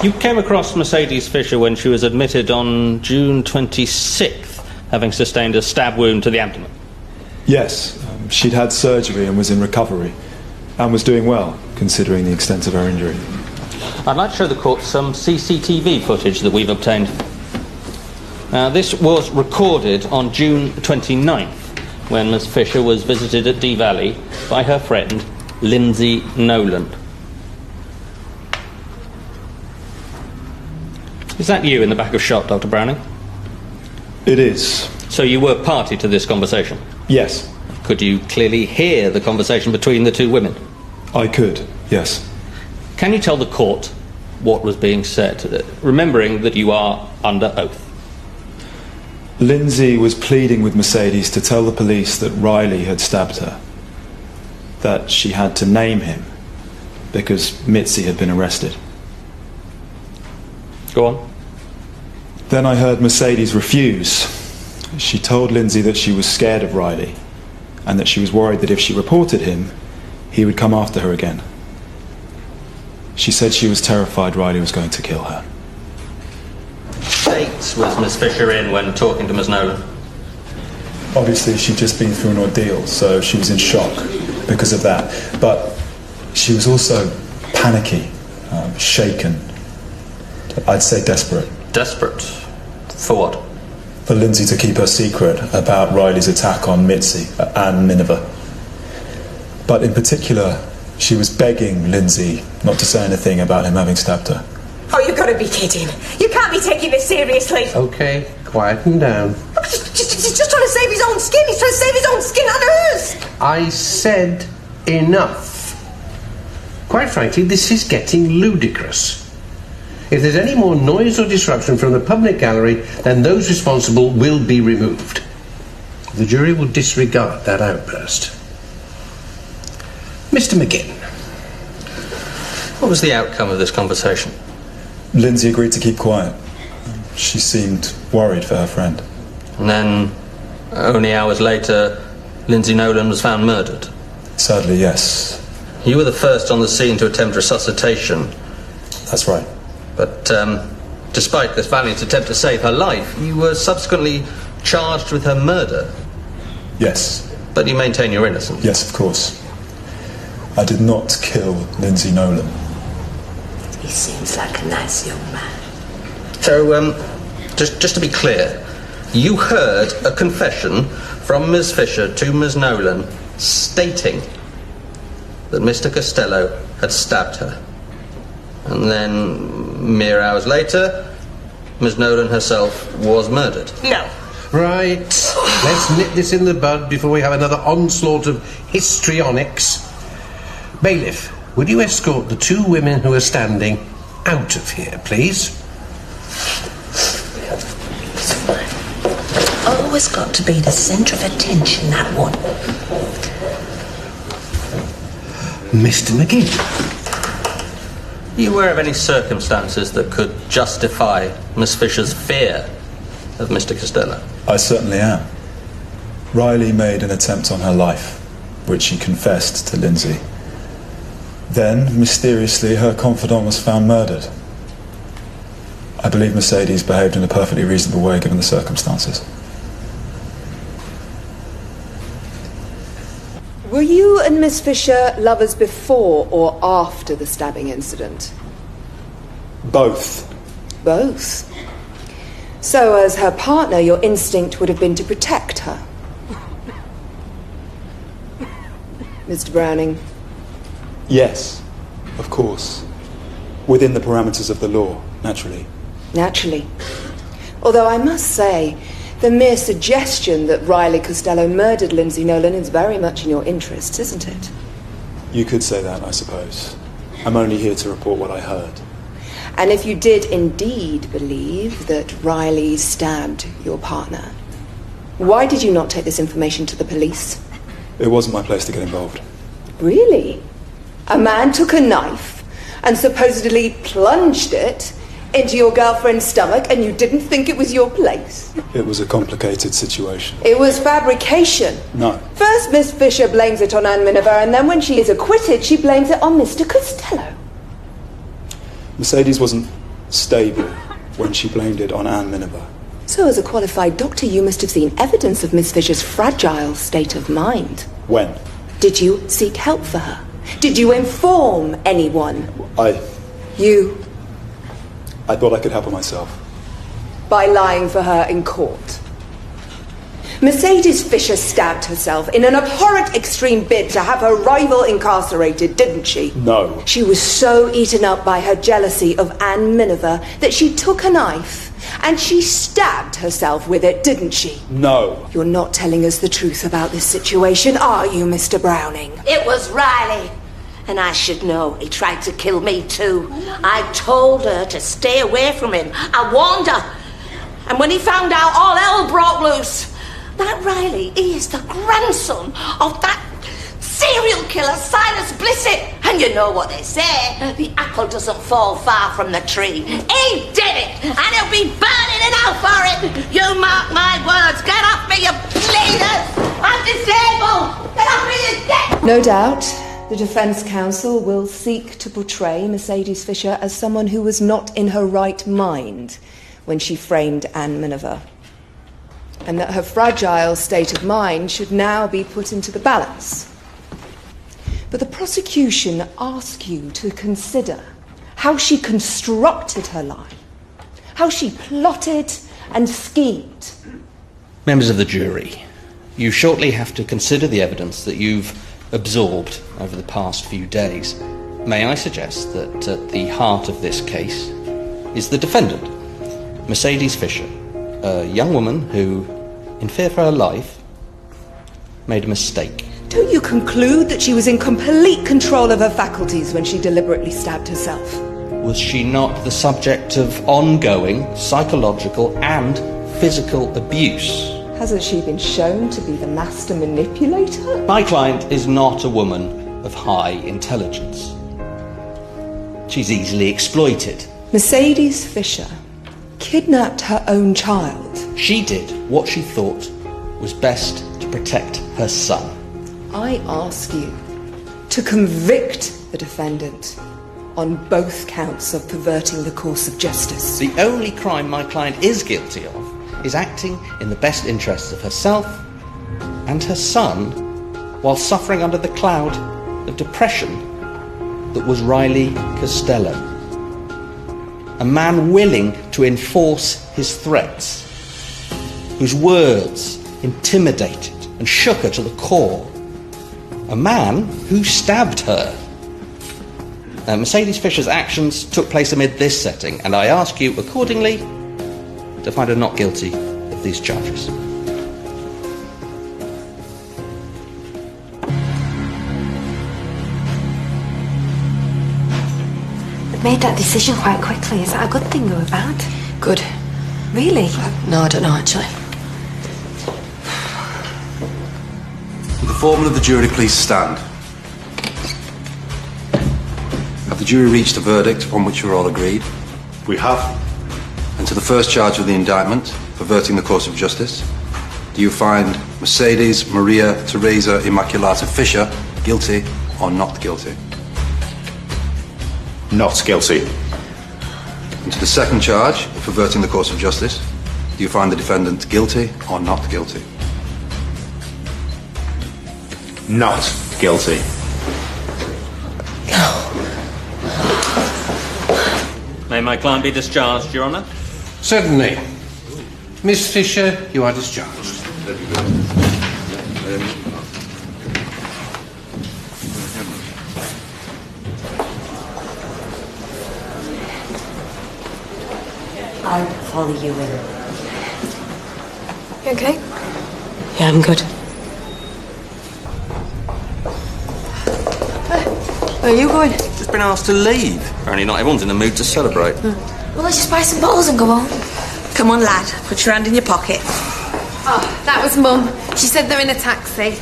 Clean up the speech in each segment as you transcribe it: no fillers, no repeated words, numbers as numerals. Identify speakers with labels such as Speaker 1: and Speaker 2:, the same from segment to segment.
Speaker 1: You came across Mercedes Fisher when she was admitted on June 26th, having sustained a stab wound to the abdomen.
Speaker 2: Yes, she'd had surgery and was in recovery, and was doing well, considering the extent of her injury.
Speaker 1: I'd like to show the court some CCTV footage that we've obtained. Now, this was recorded on June 29th, when Miss Fisher was visited at Dee Valley by her friend, Lynsey Nolan. Is that you in the back of shot, Dr. Browning?
Speaker 2: It is.
Speaker 1: So you were party to this conversation?
Speaker 2: Yes.
Speaker 1: Could you clearly hear the conversation between the two women?
Speaker 2: I could, yes.
Speaker 1: Can you tell the court what was being said, remembering that you are under oath?
Speaker 2: Lynsey was pleading with Mercedes to tell the police that Riley had stabbed her, that she had to name him because Mitzi had been arrested.
Speaker 1: Go on.
Speaker 2: Then I heard Mercedes refuse. She told Lynsey that she was scared of Riley and that she was worried that if she reported him, he would come after her again. She said she was terrified Riley was going to kill her.
Speaker 1: States was Miss Fisher in when talking to Miss Nolan?
Speaker 2: Obviously, she'd just been through an ordeal, so she was in shock because of that. But she was also panicky, shaken. I'd say desperate.
Speaker 1: Desperate? For what?
Speaker 2: For Lynsey to keep her secret about Riley's attack on Mitzi and Minerva. But in particular, she was begging Lynsey not to say anything about him having stabbed her.
Speaker 3: Oh, you've got to be kidding. You can't be taking this seriously.
Speaker 4: Okay, quieten down.
Speaker 3: He's just trying to save his own skin. He's trying to save his own skin and hers.
Speaker 4: I said enough. Quite frankly, this is getting ludicrous. If there's any more noise or disruption from the public gallery, then those responsible will be removed. The jury will disregard that outburst. Mr. McGinn.
Speaker 1: What was the outcome of this conversation?
Speaker 2: Lynsey agreed to keep quiet. She seemed worried for her friend.
Speaker 1: And then, only hours later, Lynsey Nolan was found murdered?
Speaker 2: Sadly, yes.
Speaker 1: You were the first on the scene to attempt resuscitation.
Speaker 2: That's right.
Speaker 1: But despite this valiant attempt to save her life, you were subsequently charged with her murder.
Speaker 2: Yes.
Speaker 1: But you maintain your innocence?
Speaker 2: Yes, of course. I did not kill Lynsey Nolan.
Speaker 3: He seems like a nice young man.
Speaker 1: So, just to be clear, you heard a confession from Ms. Fisher to Ms. Nolan stating that Mr. Costello had stabbed her. And then, mere hours later, Ms. Nolan herself was murdered.
Speaker 3: No.
Speaker 4: Right. Let's nip this in the bud before we have another onslaught of histrionics. Bailiff, would you escort the two women who are standing out of here, please?
Speaker 3: Always got to be the centre of attention, that one.
Speaker 4: Mr. McGinn.
Speaker 1: Are you aware of any circumstances that could justify Miss Fisher's fear of Mr. Costello?
Speaker 2: I certainly am. Riley made an attempt on her life, which she confessed to Lynsey. Then, mysteriously, her confidant was found murdered. I believe Mercedes behaved in a perfectly reasonable way given the circumstances.
Speaker 5: Were you and Miss Fisher lovers before or after the stabbing incident?
Speaker 2: Both.
Speaker 5: Both? So, as her partner, your instinct would have been to protect her. Mr. Browning?
Speaker 2: Yes, of course. Within the parameters of the law, naturally.
Speaker 5: Naturally. Although I must say, the mere suggestion that Riley Costello murdered Lynsey Nolan is very much in your interests, isn't it?
Speaker 2: You could say that, I suppose. I'm only here to report what I heard.
Speaker 5: And if you did indeed believe that Riley stabbed your partner, why did you not take this information to the police?
Speaker 2: It wasn't my place to get involved.
Speaker 5: Really? A man took a knife and supposedly plunged it into your girlfriend's stomach and you didn't think it was your place?
Speaker 2: It was a complicated situation.
Speaker 5: It was fabrication.
Speaker 2: No.
Speaker 5: First, Miss Fisher blames it on Anne Miniver, and then when she is acquitted, she blames it on Mr. Costello.
Speaker 2: Mercedes wasn't stable when she blamed it on Anne Miniver.
Speaker 5: So as a qualified doctor, you must have seen evidence of Miss Fisher's fragile state of mind.
Speaker 2: When?
Speaker 5: Did you seek help for her? Did you inform anyone?
Speaker 2: I thought I could help her myself.
Speaker 5: By lying for her in court. Mercedes Fisher stabbed herself in an abhorrent extreme bid to have her rival incarcerated, didn't she?
Speaker 2: No.
Speaker 5: She was so eaten up by her jealousy of Anne Miniver that she took a knife and she stabbed herself with it, didn't she?
Speaker 2: No.
Speaker 5: You're not telling us the truth about this situation, are you, Mr. Browning?
Speaker 3: It was Riley. And I should know. He tried to kill me too. I told her to stay away from him. I warned her. And when he found out, all hell broke loose. That Riley, he is the grandson of that serial killer, Silas Blissett. And you know what they say, the apple doesn't fall far from the tree. He did it, and he'll be burning in hell for it. You mark my words. Get off me, you bleeders. I'm disabled. Get off me, you dead.
Speaker 5: No doubt, the defence counsel will seek to portray Mercedes Fisher as someone who was not in her right mind when she framed Anne Miniver, and that her fragile state of mind should now be put into the balance. But the prosecution ask you to consider how she constructed her lie, how she plotted and schemed.
Speaker 1: Members of the jury, you shortly have to consider the evidence that you've absorbed over the past few days. May I suggest that at the heart of this case is the defendant, Mercedes Fisher, a young woman who, in fear for her life, made a mistake.
Speaker 5: Don't you conclude that she was in complete control of her faculties when she deliberately stabbed herself?
Speaker 1: Was she not the subject of ongoing psychological and physical abuse?
Speaker 5: Hasn't she been shown to be the master manipulator?
Speaker 1: My client is not a woman of high intelligence. She's easily exploited.
Speaker 5: Mercedes Fisher kidnapped her own child.
Speaker 1: She did what she thought was best to protect her son.
Speaker 5: I ask you to convict the defendant on both counts of perverting the course of justice.
Speaker 1: The only crime my client is guilty of is acting in the best interests of herself and her son while suffering under the cloud of depression that was Riley Costello. A man willing to enforce his threats, whose words intimidated and shook her to the core. A man who stabbed her. Mercedes Fisher's actions took place amid this setting, and I ask you accordingly to find her not guilty of these charges.
Speaker 6: We've made that decision quite quickly. Is that a good thing or a bad?
Speaker 3: Good.
Speaker 6: Really?
Speaker 3: No, I don't know, actually.
Speaker 7: Will the foreman of the jury please stand? Have the jury reached a verdict upon which you're all agreed?
Speaker 8: We have.
Speaker 7: And to the first charge of the indictment, perverting the course of justice, do you find Mercedes Maria Teresa Immaculata Fisher guilty or not guilty?
Speaker 8: Not guilty.
Speaker 7: And to the second charge, of perverting the course of justice, do you find the defendant guilty or not guilty?
Speaker 8: Not guilty.
Speaker 9: May my client be discharged, Your Honour?
Speaker 4: Certainly. Miss Fisher, you are discharged.
Speaker 6: I'll follow you in.
Speaker 3: You okay?
Speaker 6: Yeah, I'm good.
Speaker 3: Where are you going?
Speaker 1: Just been asked to leave. Apparently not everyone's in the mood to celebrate.
Speaker 6: Well, let's just buy some bottles and go home.
Speaker 3: Come on, lad. Put your hand in your pocket.
Speaker 10: Oh, that was Mum. She said they're in a taxi.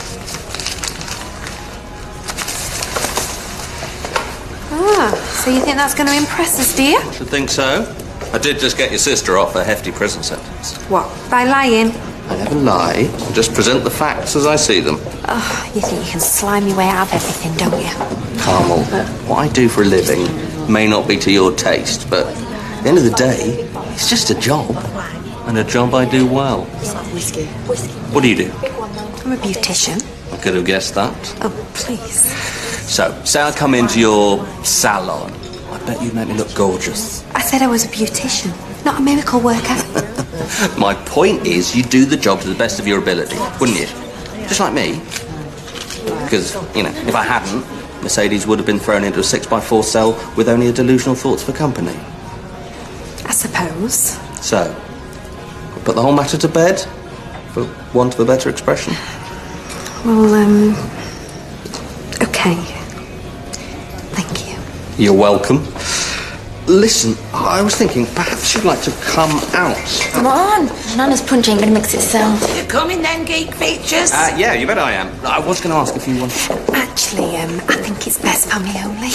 Speaker 10: Ah, so you think that's going to impress us, do you?
Speaker 1: Should think so. I did just get your sister off a hefty prison sentence.
Speaker 10: What, by lying?
Speaker 1: I never lie. I just present the facts as I see them.
Speaker 6: Oh, you think you can slime your way out of everything, don't you?
Speaker 1: Carmel, what I do for a living may not be to your taste, but At the end of the day, it's just a job. And a job I do well.
Speaker 6: Whiskey.
Speaker 1: What do you do?
Speaker 6: I'm a beautician.
Speaker 1: I could have guessed that.
Speaker 6: Oh, please.
Speaker 1: So, say I come into your salon. I bet you'd make me look gorgeous.
Speaker 6: I said I was a beautician, not a miracle worker.
Speaker 1: My point is, you do the job to the best of your ability, wouldn't you? Just like me. Because, you know, if I hadn't, Mercedes would have been thrown into a 6x4 cell with only a delusional thoughts for company.
Speaker 6: I suppose.
Speaker 1: So, we'll put the whole matter to bed, for want of a better expression.
Speaker 6: Well, okay. Thank you.
Speaker 1: You're welcome. Listen, I was thinking perhaps you'd like to come out.
Speaker 11: Come on. Nana's punch ain't gonna mix itself.
Speaker 3: You coming then, Geek Features?
Speaker 1: Yeah, you bet I am. I was going to ask if you want...
Speaker 6: Actually, I think it's best family only.